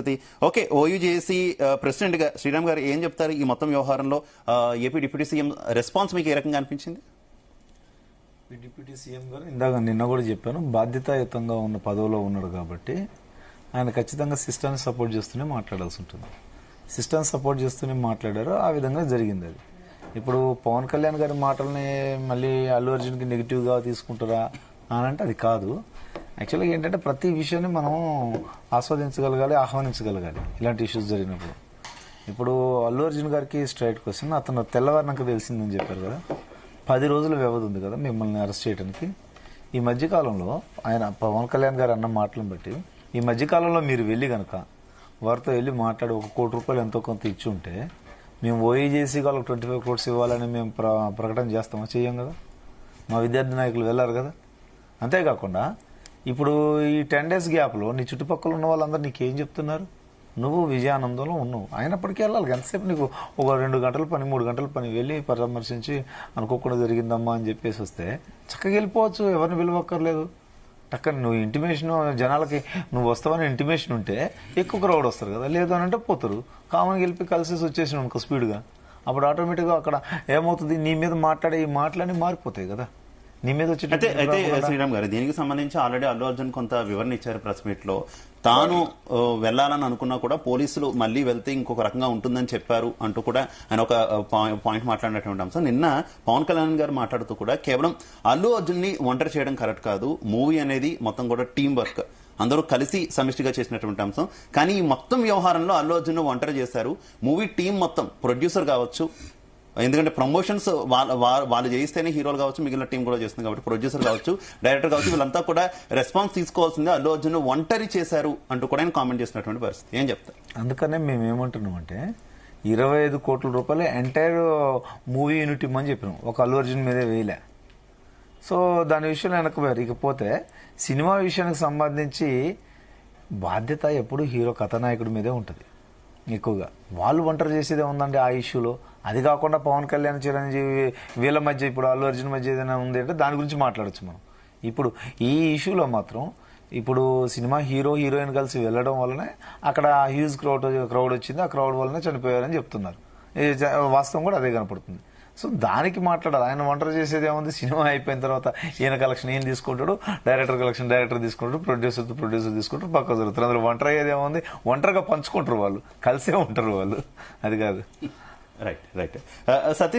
పరిస్థితి. Okay, ఓయూజేసీ president గా శ్రీరామ్ గారు ఏం చెప్తారు ఈ మొత్తం వ్యవహారంలో? ఏపీ డిప్యూటీ సీఎం రెస్పాన్స్ మీకు ఏ రకంగా అనిపించింది? డిప్యూటీ సీఎం గారు ఇందాక నిన్న కూడా చెప్పాను, బాధ్యతాయుతంగా ఉన్న పదవిలో ఉన్నాడు కాబట్టి ఆయన ఖచ్చితంగా సిస్టమ్ని సపోర్ట్ చేస్తూనే మాట్లాడాల్సి ఉంటుంది. సిస్టమ్ సపోర్ట్ చేస్తూనే మాట్లాడారు, ఆ విధంగా జరిగింది. అది ఇప్పుడు పవన్ కళ్యాణ్ గారి మాటల్ని మళ్ళీ అల్లు అర్జున్కి నెగిటివ్గా తీసుకుంటారా అని అంటే అది కాదు. యాక్చువల్గా ఏంటంటే ప్రతి విషయాన్ని మనం ఆస్వాదించగలగాలి, ఆహ్వానించగలగాలి ఇలాంటి ఇష్యూస్ జరిగినప్పుడు. ఇప్పుడు అల్లు అర్జున్ గారికి స్ట్రైట్ క్వశ్చన్, అతను తెల్లవారినాక తెలిసిందని చెప్పారు కదా, 10 రోజుల వ్యవధి ఉంది కదా మిమ్మల్ని అరెస్ట్ చేయడానికి. ఈ మధ్యకాలంలో ఆయన పవన్ కళ్యాణ్ గారు అన్న మాటలను బట్టి ఈ మధ్యకాలంలో మీరు వెళ్ళి కనుక వారితో వెళ్ళి మాట్లాడి 1 కోటి రూపాయలు ఎంతో కొంత ఇచ్చి ఉంటే మేము ఓయూజేసీ వాళ్ళకి 25 crores ఇవ్వాలని మేము ప్రకటన చేస్తామా? చెయ్యం కదా. మా విద్యార్థి నాయకులు వెళ్ళారు కదా. అంతేకాకుండా ఇప్పుడు ఈ 10 days గ్యాప్లో నీ చుట్టుపక్కల ఉన్న వాళ్ళందరూ నీకేం చెప్తున్నారు? నువ్వు విజయానందంలో ఉన్నావు, అయినప్పటికీ వెళ్ళాలి. ఎంతసేపు నీకు ఒక 2 గంటల పని 3 గంటల పని వెళ్ళి పరామర్శించి అనుకోకుండా జరిగిందమ్మా అని చెప్పేసి వస్తే చక్కగా వెళ్ళిపోవచ్చు, ఎవరిని పిలవక్కర్లేదు. టక్కన నువ్వు ఇంటిమేషన్ జనాలకి నువ్వు వస్తావని ఇంటిమేషన్ ఉంటే ఎక్కువ క్రౌడ్ వస్తారు కదా, లేదు అని అంటే పోతారు. కామన్గా వెళ్ళి కలిసేసి వచ్చేసిన అనుకో స్పీడ్గా, అప్పుడు ఆటోమేటిక్గా అక్కడ ఏమవుతుంది, నీ మీద మాట్లాడే ఈ మాటలన్నీ మారిపోతాయి కదా. నీ మీద వచ్చి అయితే శ్రీరామ్ గారు దీనికి సంబంధించి ఆల్రెడీ అల్లు అర్జున్ కొంత వివరణ ఇచ్చారు ప్రెస్ మీట్ లో. తాను వెళ్లాలని అనుకున్నా కూడా పోలీసులు మళ్ళీ వెళ్తే ఇంకొక రకంగా ఉంటుందని చెప్పారు అంటూ కూడా ఆయన ఒక పాయింట్ మాట్లాడినటువంటి అంశం. నిన్న పవన్ కళ్యాణ్ గారు మాట్లాడుతూ కూడా కేవలం అల్లు అర్జున్ ని ఒంటరి చేయడం కరెక్ట్ కాదు, మూవీ అనేది మొత్తం కూడా టీం వర్క్, అందరూ కలిసి సమిష్టిగా చేసినటువంటి అంశం. కానీ ఈ మొత్తం వ్యవహారంలో అల్లు అర్జున్ ఒంటరి చేశారు. మూవీ టీం మొత్తం ప్రొడ్యూసర్ కావచ్చు, ఎందుకంటే ప్రమోషన్స్ వాళ్ళు చేయిస్తేనే హీరోలు కావచ్చు, మిగిలిన టీం కూడా చేస్తుంది కాబట్టి ప్రొడ్యూసర్ కావచ్చు, డైరెక్టర్ కావచ్చు, వీళ్ళంతా కూడా రెస్పాన్స్ తీసుకోవాల్సిందే. అల్లు అర్జున్ ఒంటరి చేశారు అంటూ కూడా ఆయన కామెంట్ చేసినటువంటి పరిస్థితి. ఏం చెప్తారు? అందుకనే మేము ఏమంటున్నామంటే 25 కోట్ల రూపాయలు ఎంటైర్ మూవీ యూనిట్ ఇమ్మని చెప్పినాం, ఒక అల్లు అర్జున్ మీదే వేయలే. సో దాని విషయంలో వెనకపోయారు. ఇకపోతే సినిమా విషయానికి సంబంధించి బాధ్యత ఎప్పుడు హీరో కథానాయకుడి మీదే ఉంటుంది ఎక్కువగా. వాళ్ళు ఒంటరి చేసేదే ఉందండి ఆ ఇష్యూలో. అది కాకుండా పవన్ కళ్యాణ్, చిరంజీవి వీళ్ళ మధ్య ఇప్పుడు అల్లు అర్జున్ మధ్య ఏదైనా ఉంది అంటే దాని గురించి మాట్లాడచ్చు మనం. ఇప్పుడు ఈ ఇష్యూలో మాత్రం ఇప్పుడు సినిమా హీరో హీరోయిన్ కలిసి వెళ్ళడం వల్లనే అక్కడ హ్యూజ్ క్రౌడ్ వచ్చింది, ఆ క్రౌడ్ వల్లనే చనిపోయారని చెప్తున్నారు. వాస్తవం కూడా అదే కనపడుతుంది. సో దానికి మాట్లాడాలి. ఆయన ఒంటరి చేసేది ఏముంది, సినిమా అయిపోయిన తర్వాత ఈయన కలెక్షన్ ఈయన తీసుకుంటాడు, డైరెక్టర్ కలెక్షన్ డైరెక్టర్ తీసుకుంటాడు, ప్రొడ్యూసర్ తీసుకుంటాడు, పక్క జరుగుతారు. అందులో ఒంటరి అయ్యేది ఏముంది, ఒంటరిగా పంచుకుంటారు వాళ్ళు, కలిసే ఉంటారు వాళ్ళు, అది కాదు. రైట్. సతీష్